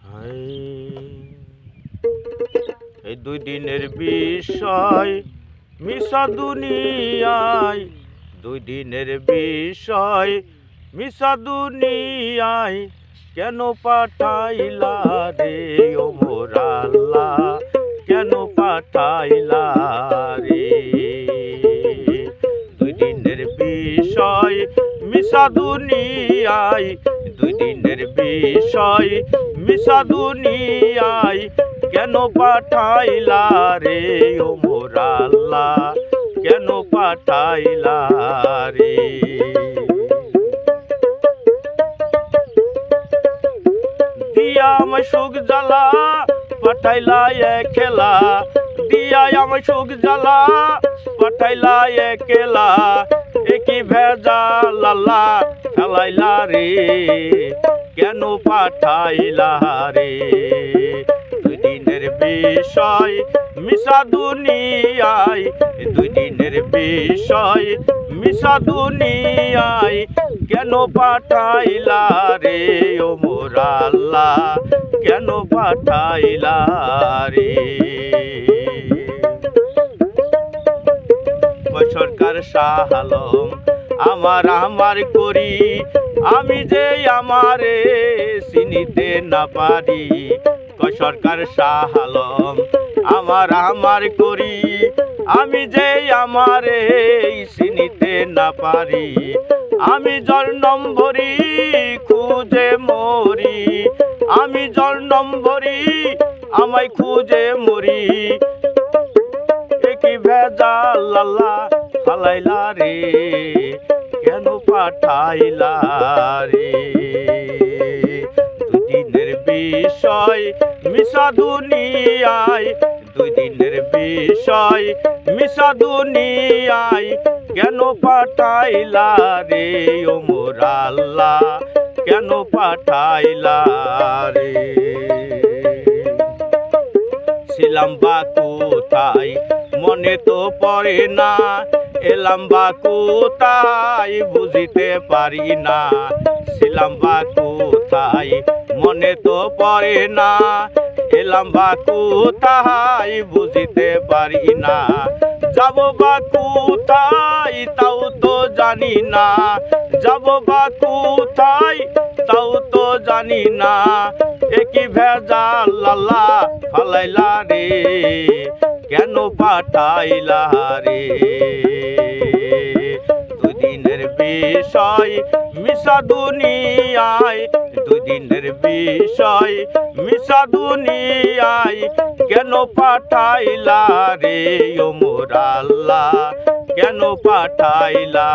হায় এই 2 দিনের বিষয় মিশা দুনিয়ায়, 2 দিনের বিষয় মিশা দুনিয়ায়, কেন পাঠাইলা রে ও মোর আল্লাহ, কেন পাঠাইলা রে? 2 দিনের বিষয় মিশা দুনিয়ায়, 2 দিনের বিষয় মিশা দুনিয়ায়, কেন পাঠাইলা রে ও মোর আল্লাহ, কেন পাঠাইলা রে? দিয়া আমায় সুখ জ্বালা পাঠাইলা একলা, দিয়া আমায় সুখ জ্বালা পাঠাইলা একলা, একই ভেজাল আল্লাহ ফেলাইলা রে, কেন পাঠাইলা রে? 2 দিনের বিষয় মিশা দুনিয়ায়, 2 দিনের বিষয় মিশা দুনিয়ায়, কেন পাঠাইলা রে ও মোর আল্লাহ, কেন পাঠাইলা রে? সরকার শাহ আলম আমার করি, আমি যে আমারে চিনিতে না পারি। সরকার শাহ আলম আমার করি, আমি যে আমারে চিনিতে না পারি। আমি জর নম্বরি খুঁজে মরি, আমি জর নম্বরি আমায় খুঁজে মরি, একই ভেজাল আল্লাহ ফালাইলা রে, কেন পাঠাইলা রে? 2 দিনের বিষয় মিশা দুনিয়ায়, 2 দিনের বিষয় মিশা দুনিয়ায়, কেন পাঠাইলা রে ও মোর আল্লাহ, কেন পাঠাইলা রে? ছিলাম বা কোথায় মনে তো পড়ে না, এলাম বা কোথায় বুঝিতে পারি না। ছিলাম বা কোথায় মনে তো পড়ে না, এলাম বা কোথায় বুঝিতে পারি না। যাব বা কোথায় তাও তো জানি না, যাব বা কোথায় তাও তো জানি না, একই ভেজাল আল্লাহ ফালাইলা রে, কেন পাঠাইলা রে? 2 দিনের বিষয় মিশা দুনিয়ায়, 2 দিনের বিষয় মিশা দুনিয়ায়, কেন পাঠাইলা রে ও মোর আল্লাহ, কেন পাঠাইলা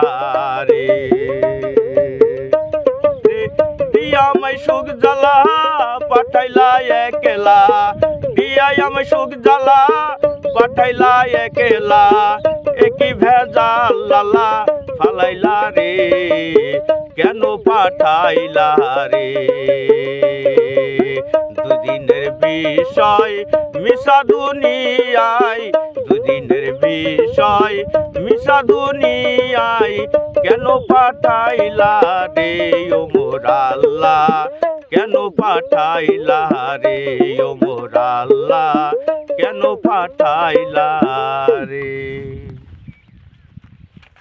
রে? দিয়া আমায় সুখ জ্বালা পাঠাইলা একলা, দিয়া আমায় সুখ জ্বালা পাঠাইলা একলা, একই ভেজাল আল্লাহ ফালাইলা রে, কেন পাঠাইলা রে? 2 দিনের বিষয় মিশা দুনিয়ায়, 2 দিনের বিষয় মিশা দুনিয়ায়, কেন পাঠাইলা রে ও মোর আল্লাহ, কেন পাঠাইলা রে ও মোর আল্লাহ, কেন পাঠাইলা রে?